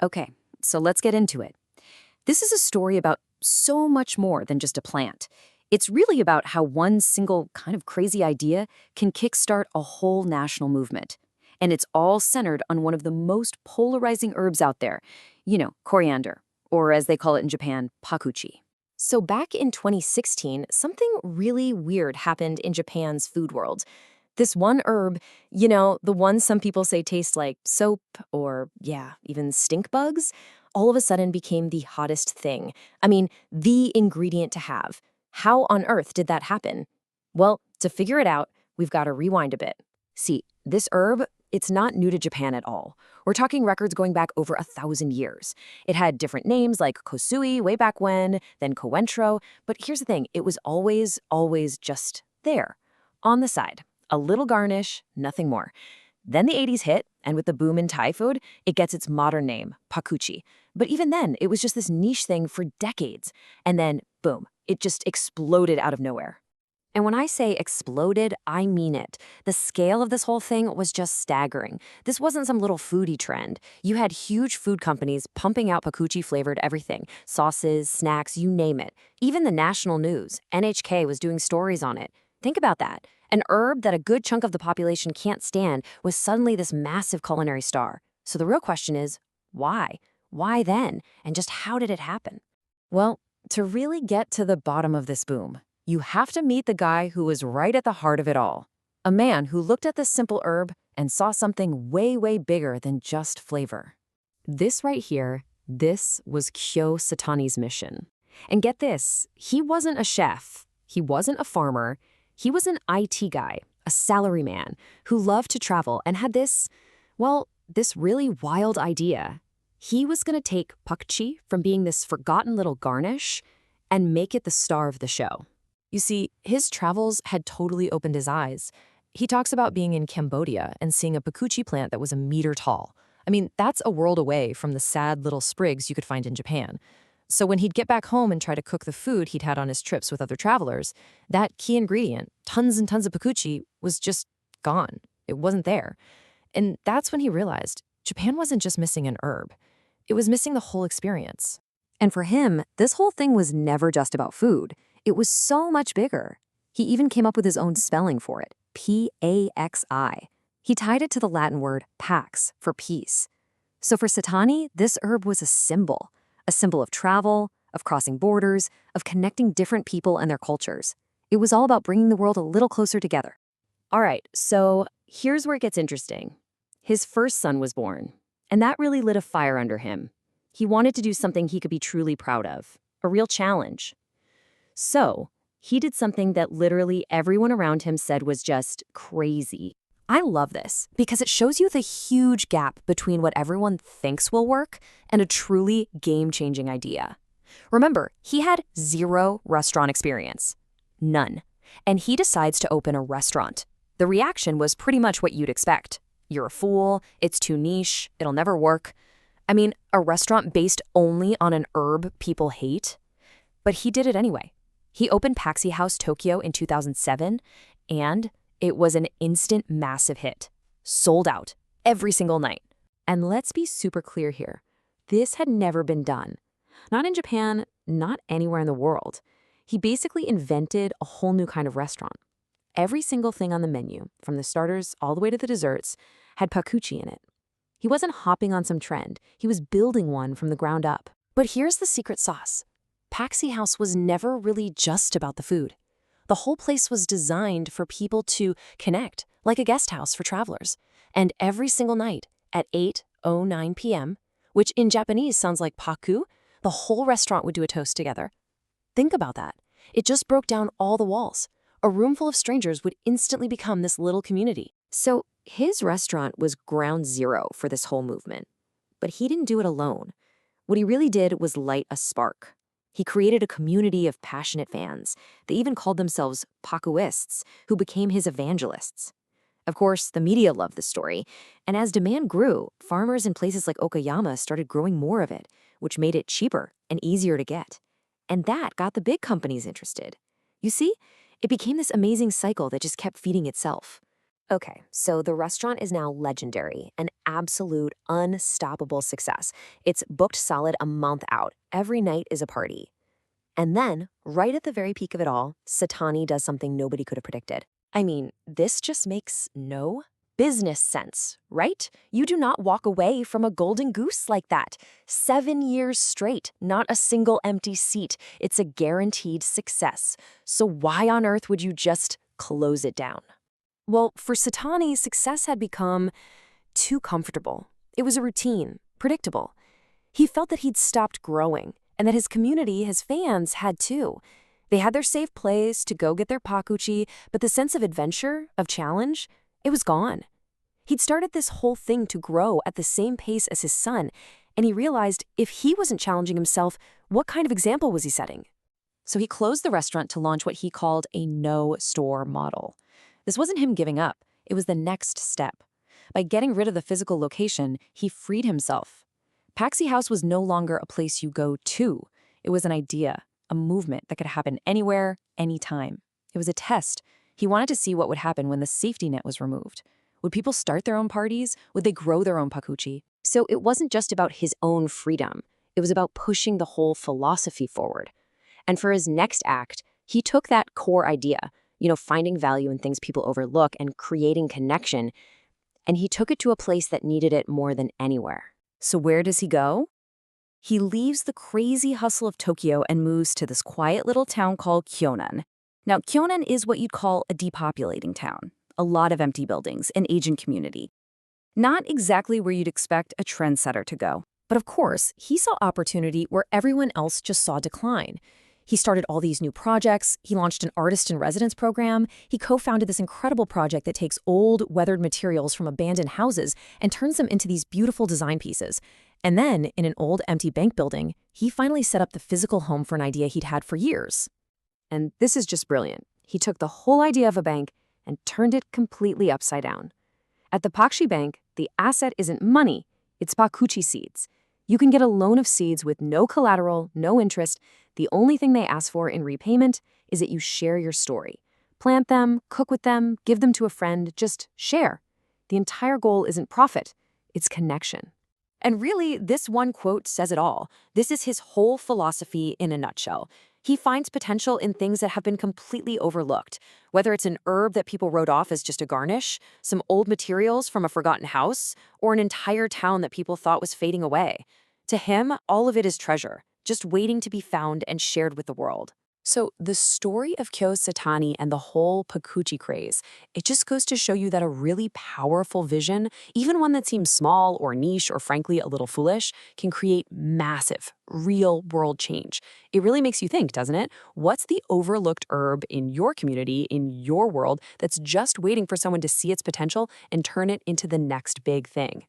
Okay, so let's get into it. This is a story about so much more than just a plant. It's really about how one single kind of crazy idea can kickstart a whole national movement. And it's all centered on one of the most polarizing herbs out there, coriander, or as they call it in Japan, pakuchi. So back in 2016, something really weird happened in Japan's food world. This one herb, the one some people say tastes like soap or, yeah, even stink bugs, all of a sudden became the hottest thing. I mean, the ingredient to have. How on earth did that happen? Well, to figure it out, we've got to rewind a bit. See, this herb, it's not new to Japan at all. We're talking records going back over 1,000 years. It had different names like kosui way back when, then coentro, but here's the thing, it was always just there, on the side. A little garnish, nothing more. Then the 80s hit, and with the boom in Thai food, it gets its modern name, pakuchi. But even then, it was just this niche thing for decades. And then, boom, it just exploded out of nowhere. And when I say exploded, I mean it. The scale of this whole thing was just staggering. This wasn't some little foodie trend. You had huge food companies pumping out Pakuchi-flavored everything. Sauces, snacks, you name it. Even the national news, NHK, was doing stories on it. Think about that. An herb that a good chunk of the population can't stand was suddenly this massive culinary star. So the real question is, why? Why then? And just how did it happen? Well, to really get to the bottom of this boom, you have to meet the guy who was right at the heart of it all. A man who looked at this simple herb and saw something way bigger than just flavor. This right here, this was Kyo Satani's mission. And get this, he wasn't a chef, he wasn't a farmer, he was an IT guy, a salaryman, who loved to travel and had this really wild idea. He was going to take pakuchi from being this forgotten little garnish and make it the star of the show. You see, his travels had totally opened his eyes. He talks about being in Cambodia and seeing a pakuchi plant that was a meter tall. I mean, that's a world away from the sad little sprigs you could find in Japan. So when he'd get back home and try to cook the food he'd had on his trips with other travelers, that key ingredient, tons and tons of pakuchi, was just gone. It wasn't there. And that's when he realized Japan wasn't just missing an herb. It was missing the whole experience. And for him, this whole thing was never just about food. It was so much bigger. He even came up with his own spelling for it, Paxi. He tied it to the Latin word pax, for peace. So for Satani, this herb was a symbol of travel, of crossing borders, of connecting different people and their cultures. It was all about bringing the world a little closer together. All right, so here's where it gets interesting. His first son was born, and that really lit a fire under him. He wanted to do something he could be truly proud of, a real challenge. So he did something that literally everyone around him said was just crazy. I love this because it shows you the huge gap between what everyone thinks will work and a truly game-changing idea. Remember, he had 0 restaurant experience. None. And he decides to open a restaurant. The reaction was pretty much what you'd expect. You're a fool, it's too niche, it'll never work. I mean, a restaurant based only on an herb people hate? But he did it anyway. He opened Paxi House Tokyo in 2007, and it was an instant massive hit. Sold out every single night. And let's be super clear here. This had never been done. Not in Japan, not anywhere in the world. He basically invented a whole new kind of restaurant. Every single thing on the menu, from the starters all the way to the desserts, had pakuchi in it. He wasn't hopping on some trend. He was building one from the ground up. But here's the secret sauce. Paxi House was never really just about the food. The whole place was designed for people to connect, like a guest house for travelers. And every single night at 8:09 p.m., which in Japanese sounds like paku, the whole restaurant would do a toast together. Think about that. It just broke down all the walls. A room full of strangers would instantly become this little community. So his restaurant was ground zero for this whole movement. But he didn't do it alone. What he really did was light a spark. He created a community of passionate fans. They even called themselves Pakuists, who became his evangelists. Of course, the media loved the story, and as demand grew, farmers in places like Okayama started growing more of it, which made it cheaper and easier to get. And that got the big companies interested. You see, it became this amazing cycle that just kept feeding itself. Okay, so the restaurant is now legendary, an absolute unstoppable success. It's booked solid a month out. Every night is a party. And then, right at the very peak of it all, Satani does something nobody could have predicted. I mean, this just makes no business sense, right? You do not walk away from a golden goose like that. 7 years straight, not a single empty seat. It's a guaranteed success. So why on earth would you just close it down? Well, for Satani, success had become too comfortable. It was a routine, predictable. He felt that he'd stopped growing, and that his community, his fans, had too. They had their safe place to go get their pakuchi, but the sense of adventure, of challenge, it was gone. He'd started this whole thing to grow at the same pace as his son, and he realized if he wasn't challenging himself, what kind of example was he setting? So he closed the restaurant to launch what he called a no-store model. This wasn't him giving up. It was the next step. By getting rid of the physical location, he freed himself. Paxi House was no longer a place you go to. It was an idea, a movement that could happen anywhere, anytime. It was a test. He wanted to see what would happen when the safety net was removed. Would people start their own parties? Would they grow their own pakuchi? So it wasn't just about his own freedom. It was about pushing the whole philosophy forward. And for his next act, he took that core idea, finding value in things people overlook and creating connection, and he took it to a place that needed it more than anywhere. So where does he go? He leaves the crazy hustle of Tokyo and moves to this quiet little town called Kyonan. Now, Kyonan is what you'd call a depopulating town. A lot of empty buildings, an aging community. Not exactly where you'd expect a trendsetter to go. But of course, he saw opportunity where everyone else just saw decline. He started all these new projects, he launched an artist-in-residence program, he co-founded this incredible project that takes old, weathered materials from abandoned houses and turns them into these beautiful design pieces. And then, in an old, empty bank building, he finally set up the physical home for an idea he'd had for years. And this is just brilliant. He took the whole idea of a bank and turned it completely upside down. At the Pakuchi Bank, the asset isn't money, it's pakuchi seeds. You can get a loan of seeds with no collateral, no interest. The only thing they ask for in repayment is that you share your story. Plant them, cook with them, give them to a friend, just share. The entire goal isn't profit, it's connection. And really, this one quote says it all. This is his whole philosophy in a nutshell. He finds potential in things that have been completely overlooked, whether it's an herb that people wrote off as just a garnish, some old materials from a forgotten house, or an entire town that people thought was fading away. To him, all of it is treasure, just waiting to be found and shared with the world. So the story of Kyo Satani and the whole Pakuchi craze, it just goes to show you that a really powerful vision, even one that seems small or niche or frankly a little foolish, can create massive, real-world change. It really makes you think, doesn't it? What's the overlooked herb in your community, in your world, that's just waiting for someone to see its potential and turn it into the next big thing?